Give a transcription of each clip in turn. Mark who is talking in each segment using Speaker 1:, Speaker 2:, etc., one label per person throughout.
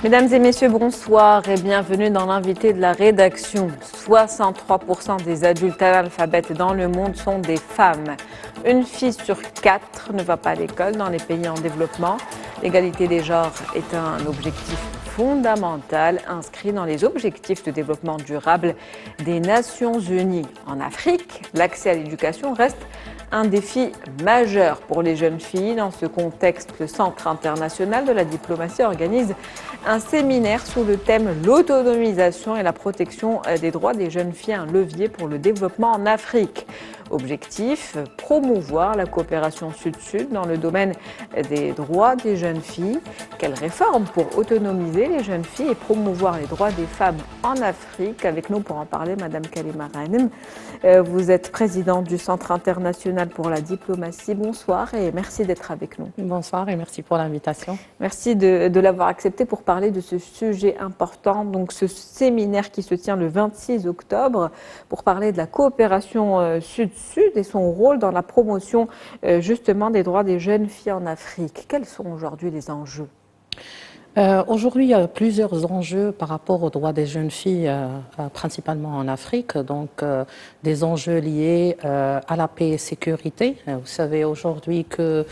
Speaker 1: Mesdames et messieurs, bonsoir et bienvenue dans l'invité de la rédaction. 63% des adultes analphabètes dans le monde sont des femmes. Une fille sur 4 ne va pas à l'école dans les pays en développement. L'égalité des genres est un objectif fondamental inscrit dans les objectifs de développement durable des Nations Unies. En Afrique, l'accès à l'éducation reste un défi majeur pour les jeunes filles. Dans ce contexte, le Centre international de la diplomatie organise un séminaire sous le thème « L'autonomisation et la protection des droits des jeunes filles, un levier pour le développement en Afrique ». Objectif, promouvoir la coopération sud-sud dans le domaine des droits des jeunes filles. Quelles réformes pour autonomiser les jeunes filles et promouvoir les droits des femmes en Afrique? Avec nous pour en parler, Madame Kalima Ghanem. Vous êtes présidente du Centre international pour la diplomatie. Bonsoir et merci d'être avec nous.
Speaker 2: Bonsoir et merci pour l'invitation.
Speaker 1: Merci de l'avoir accepté pour parler de ce sujet important. Donc ce séminaire qui se tient le 26 octobre pour parler de la coopération sud-sud et son rôle dans la promotion justement des droits des jeunes filles en Afrique. Quels sont aujourd'hui les enjeux ?
Speaker 2: Aujourd'hui, il y a plusieurs enjeux par rapport aux droits des jeunes filles, principalement en Afrique. Donc, des enjeux liés à la paix et sécurité. Vous savez aujourd'hui que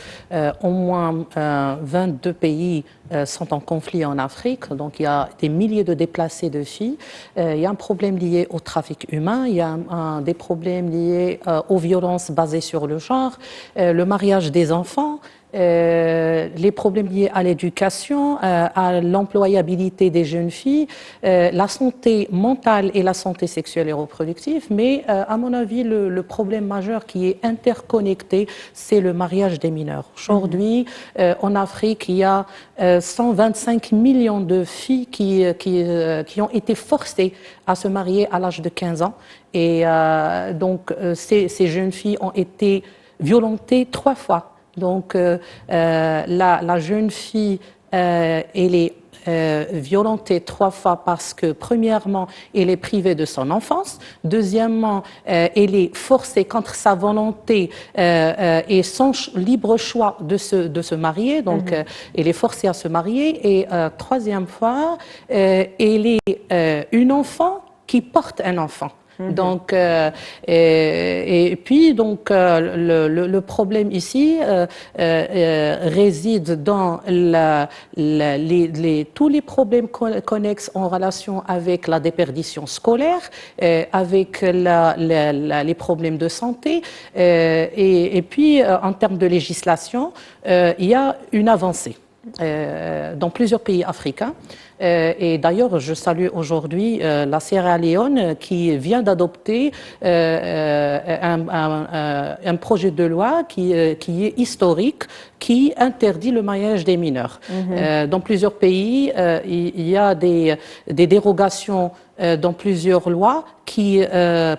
Speaker 2: au moins 22 pays sont en conflit en Afrique. Donc, il y a des milliers de déplacés de filles. Il y a un problème lié au trafic humain. Il y a des problèmes liés aux violences basées sur le genre, le mariage des enfants. Les problèmes liés à l'éducation, à l'employabilité des jeunes filles, la santé mentale et la santé sexuelle et reproductive. Mais à mon avis, le problème majeur qui est interconnecté, c'est le mariage des mineurs. Aujourd'hui, en Afrique, il y a 125 millions de filles qui ont été forcées à se marier à l'âge de 15 ans. Et donc, ces jeunes filles ont été violentées 3 fois. Donc, la jeune fille, elle est violentée 3 fois parce que, premièrement, elle est privée de son enfance. Deuxièmement, elle est forcée contre sa volonté et son libre choix de se marier. Donc, elle est forcée à se marier. Et troisième fois, elle est une enfant qui porte un enfant. Donc, et puis donc le problème ici réside dans tous les problèmes connexes en relation avec la déperdition scolaire, avec les problèmes de santé, et puis en termes de législation, il y a une avancée dans plusieurs pays africains. Et d'ailleurs, je salue aujourd'hui la Sierra Leone qui vient d'adopter un projet de loi qui est historique, qui interdit le mariage des mineurs. Dans plusieurs pays, il y a des dérogations dans plusieurs lois qui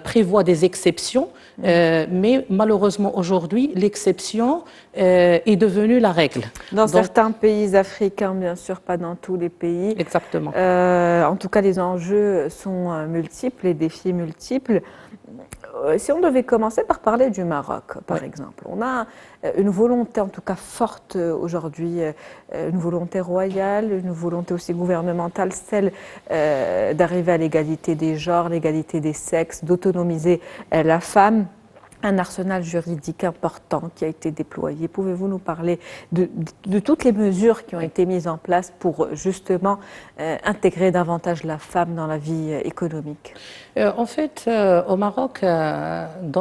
Speaker 2: prévoient des exceptions. Mais malheureusement aujourd'hui, l'exception est devenue la règle.
Speaker 1: Dans certains pays africains, bien sûr, pas dans tous les pays.
Speaker 2: Exactement.
Speaker 1: En tout cas, les enjeux sont multiples, les défis multiples. Si on devait commencer par parler du Maroc, par exemple, on a une volonté en tout cas forte aujourd'hui, une volonté royale, une volonté aussi gouvernementale, celle d'arriver à l'égalité des genres, l'égalité des sexes, d'autonomiser la femme. Un arsenal juridique important qui a été déployé. Pouvez-vous nous parler de toutes les mesures qui ont été mises en place pour justement intégrer davantage la femme dans la vie économique?
Speaker 2: En fait, au Maroc,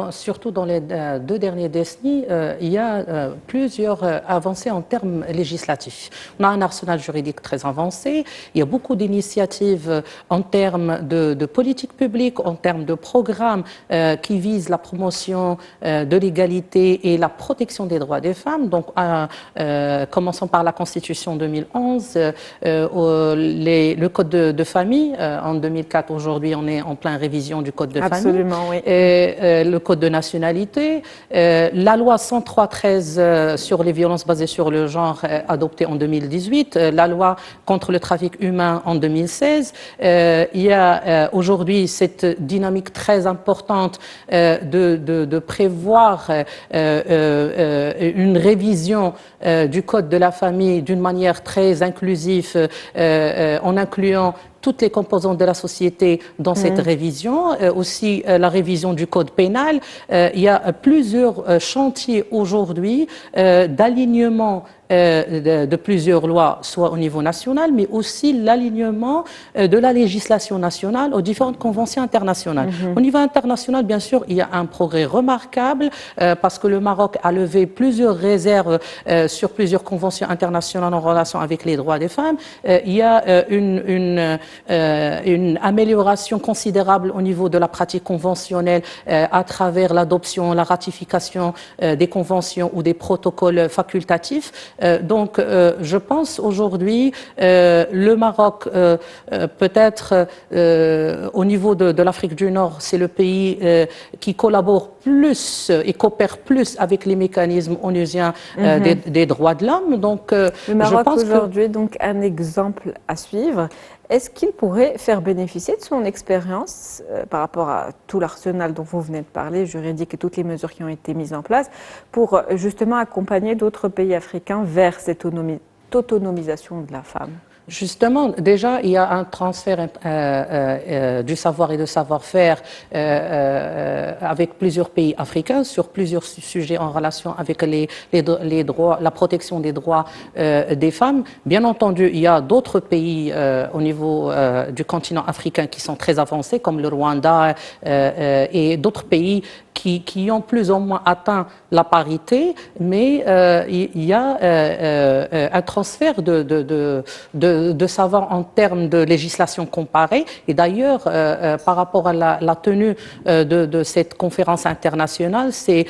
Speaker 2: surtout dans les 2 dernières décennies, il y a plusieurs avancées en termes législatifs. On a un arsenal juridique très avancé. Il y a beaucoup d'initiatives en termes de politique publique, en termes de programmes qui visent la promotion de l'égalité et la protection des droits des femmes. Donc, commençons par la Constitution 2011, le Code de famille. En 2004, aujourd'hui, on est en pleine révision du Code de famille.
Speaker 1: Absolument, oui.
Speaker 2: Et, le Code de nationalité. La loi 103/13 sur les violences basées sur le genre, adoptée en 2018. La loi contre le trafic humain en 2016. Il y a aujourd'hui cette dynamique très importante de prévoir une révision du Code de la famille d'une manière très inclusive, en incluant toutes les composantes de la société dans cette révision, aussi la révision du code pénal. Il y a plusieurs chantiers aujourd'hui d'alignement de plusieurs lois, soit au niveau national, mais aussi l'alignement de la législation nationale aux différentes conventions internationales. Au niveau international, bien sûr, il y a un progrès remarquable parce que le Maroc a levé plusieurs réserves sur plusieurs conventions internationales en relation avec les droits des femmes. Il y a une amélioration considérable au niveau de la pratique conventionnelle à travers l'adoption, la ratification des conventions ou des protocoles facultatifs. Donc, je pense aujourd'hui, le Maroc, peut-être au niveau de l'Afrique du Nord, c'est le pays qui collabore plus et coopère plus avec les mécanismes onusiens des droits de l'homme. Donc,
Speaker 1: le Maroc aujourd'hui est donc un exemple à suivre. Est-ce qu'il pourrait faire bénéficier de son expérience par rapport à tout l'arsenal dont vous venez de parler, juridique et toutes les mesures qui ont été mises en place, pour justement accompagner d'autres pays africains vers cette autonomisation de la femme?
Speaker 2: Justement, déjà, il y a un transfert du savoir et de savoir-faire avec plusieurs pays africains sur plusieurs sujets en relation avec les droits, la protection des droits des femmes. Bien entendu, il y a d'autres pays au niveau du continent africain qui sont très avancés, comme le Rwanda et d'autres pays qui ont plus ou moins atteint la parité, mais il y a un transfert de savoir en termes de législation comparée. Et d'ailleurs, par rapport à la tenue de cette conférence internationale, c'est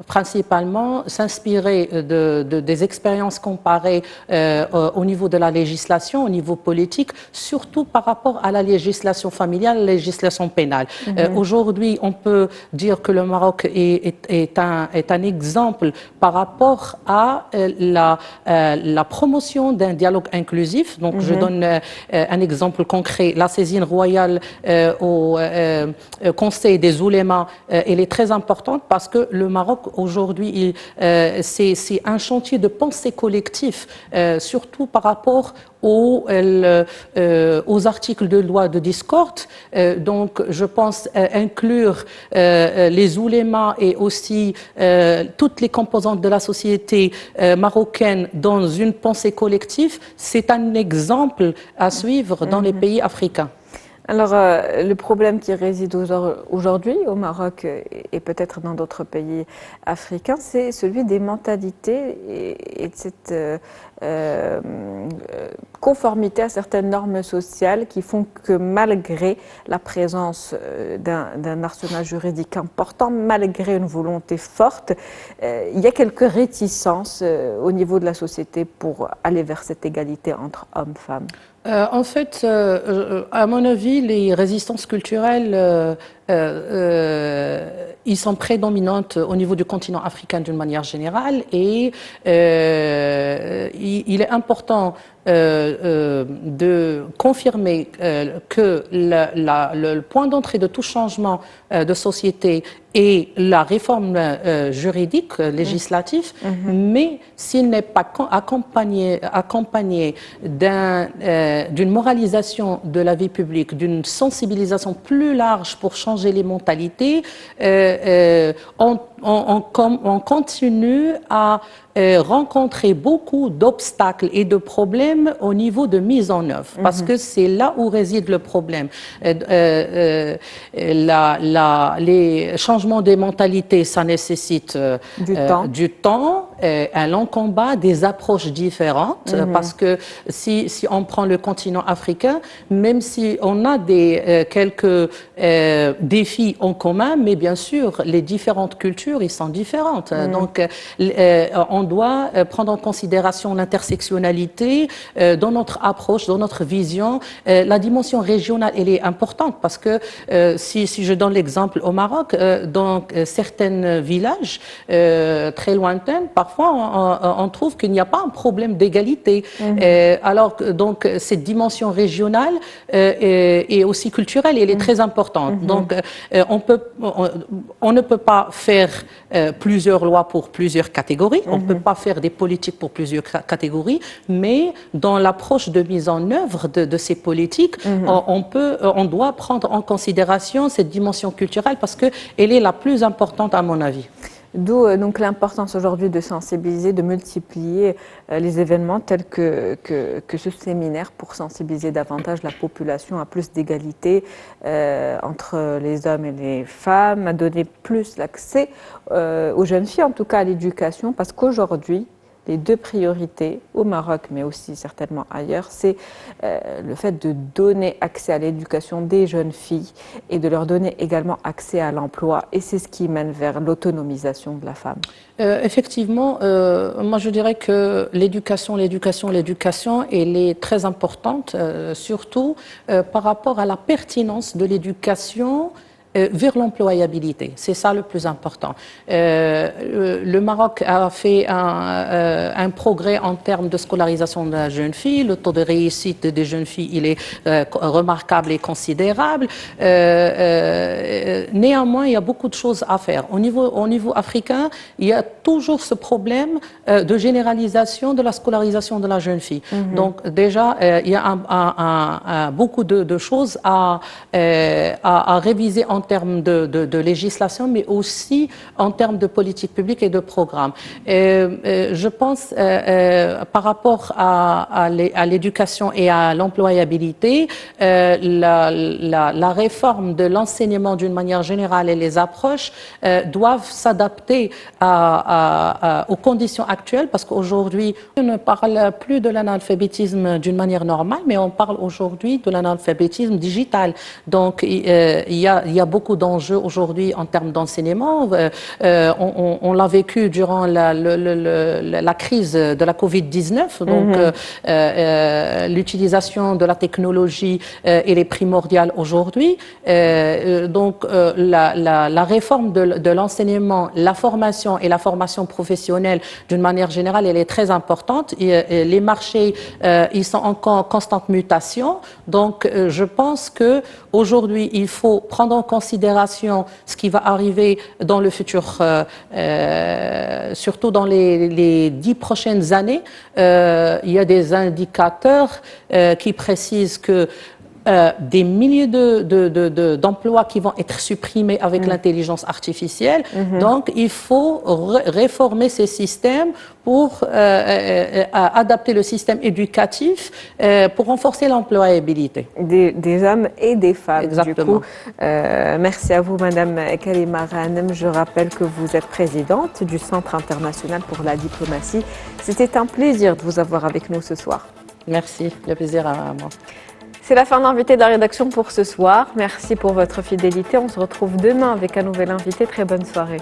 Speaker 2: principalement s'inspirer des expériences comparées au niveau de la législation, au niveau politique, surtout par rapport à la législation familiale, la législation pénale. Aujourd'hui, on peut dire que le Maroc est un exemple par rapport à la promotion d'un dialogue inclusif. Donc, je donne un exemple concret. La saisine royale au Conseil des oulémas, elle est très importante parce que le Maroc, aujourd'hui, c'est un chantier de pensée collective, surtout par rapport aux articles de loi de discorde. Donc, je pense inclure les oulémas et aussi toutes les composantes de la société marocaine dans une pensée collective, c'est un exemple à suivre dans les pays africains.
Speaker 1: Alors, le problème qui réside aujourd'hui au Maroc et peut-être dans d'autres pays africains, c'est celui des mentalités et de cette conformité à certaines normes sociales qui font que malgré la présence d'un arsenal juridique important, malgré une volonté forte, il y a quelques réticences au niveau de la société pour aller vers cette égalité entre hommes et femmes.
Speaker 2: En fait, à mon avis, les résistances culturelles, ils sont prédominantes au niveau du continent africain d'une manière générale et il est important de confirmer que le point d'entrée de tout changement de société est la réforme juridique, législative, mais s'il n'est pas accompagné d'une moralisation de la vie publique, d'une sensibilisation plus large pour changer les mentalités, on continue à rencontrer beaucoup d'obstacles et de problèmes au niveau de mise en œuvre, parce que c'est là où réside le problème. Les changements des mentalités, ça nécessite du temps, un long combat, des approches différentes, parce que si on prend le continent africain, même si on a quelques défis en commun, mais bien sûr, les différentes cultures, ils sont différentes. Donc, on doit prendre en considération l'intersectionnalité dans notre approche, dans notre vision. La dimension régionale, elle est importante parce que si je donne l'exemple au Maroc, dans certains villages très lointains, parfois parfois on trouve qu'il n'y a pas un problème d'égalité. Alors donc cette dimension régionale et aussi culturelle, elle est très importante. Donc on ne peut pas faire plusieurs lois pour plusieurs catégories, on ne peut pas faire des politiques pour plusieurs catégories, mais dans l'approche de mise en œuvre de ces politiques, on doit prendre en considération cette dimension culturelle parce qu'elle est la plus importante à mon avis.
Speaker 1: D'où donc l'importance aujourd'hui de sensibiliser, de multiplier les événements tels que ce séminaire pour sensibiliser davantage la population à plus d'égalité entre les hommes et les femmes, à donner plus l'accès aux jeunes filles, en tout cas à l'éducation, parce qu'aujourd'hui, les deux priorités au Maroc, mais aussi certainement ailleurs, c'est le fait de donner accès à l'éducation des jeunes filles et de leur donner également accès à l'emploi. Et c'est ce qui mène vers l'autonomisation de la femme.
Speaker 2: Effectivement, moi je dirais que l'éducation, elle est très importante, surtout par rapport à la pertinence de l'éducation vers l'employabilité. C'est ça le plus important. Le Maroc a fait un progrès en termes de scolarisation de la jeune fille. Le taux de réussite des jeunes filles, il est remarquable et considérable. Néanmoins, il y a beaucoup de choses à faire. Au niveau africain, il y a toujours ce problème de généralisation de la scolarisation de la jeune fille. Donc déjà, il y a beaucoup de choses à réviser en termes de législation, mais aussi en termes de politique publique et de programme. Je pense, par rapport à l'éducation et à l'employabilité, la réforme de l'enseignement d'une manière générale et les approches doivent s'adapter aux conditions actuelles, parce qu'aujourd'hui, on ne parle plus de l'analphabétisme d'une manière normale, mais on parle aujourd'hui de l'analphabétisme digital. Donc, il y a beaucoup d'enjeux aujourd'hui en termes d'enseignement. On l'a vécu durant la crise de la Covid-19. Donc, l'utilisation de la technologie elle est primordiale aujourd'hui. Donc, la réforme de l'enseignement, la formation et la formation professionnelle d'une manière générale, elle est très importante. Les marchés, ils sont en constante mutation. Donc, je pense que aujourd'hui, il faut prendre en considération ce qui va arriver dans le futur, surtout dans les 10 prochaines années. Il y a des indicateurs qui précisent que des milliers d'emplois qui vont être supprimés avec l'intelligence artificielle. Donc, il faut réformer ces systèmes pour adapter le système éducatif pour renforcer l'employabilité.
Speaker 1: Des hommes et des femmes.
Speaker 2: Exactement.
Speaker 1: Du coup, merci à vous, Madame Karima Ghanem. Je rappelle que vous êtes présidente du Centre international pour la diplomatie. C'était un plaisir de vous avoir avec nous ce soir.
Speaker 2: Merci, le plaisir à moi.
Speaker 1: C'est la fin de l'invité de la rédaction pour ce soir. Merci pour votre fidélité. On se retrouve demain avec un nouvel invité. Très bonne soirée.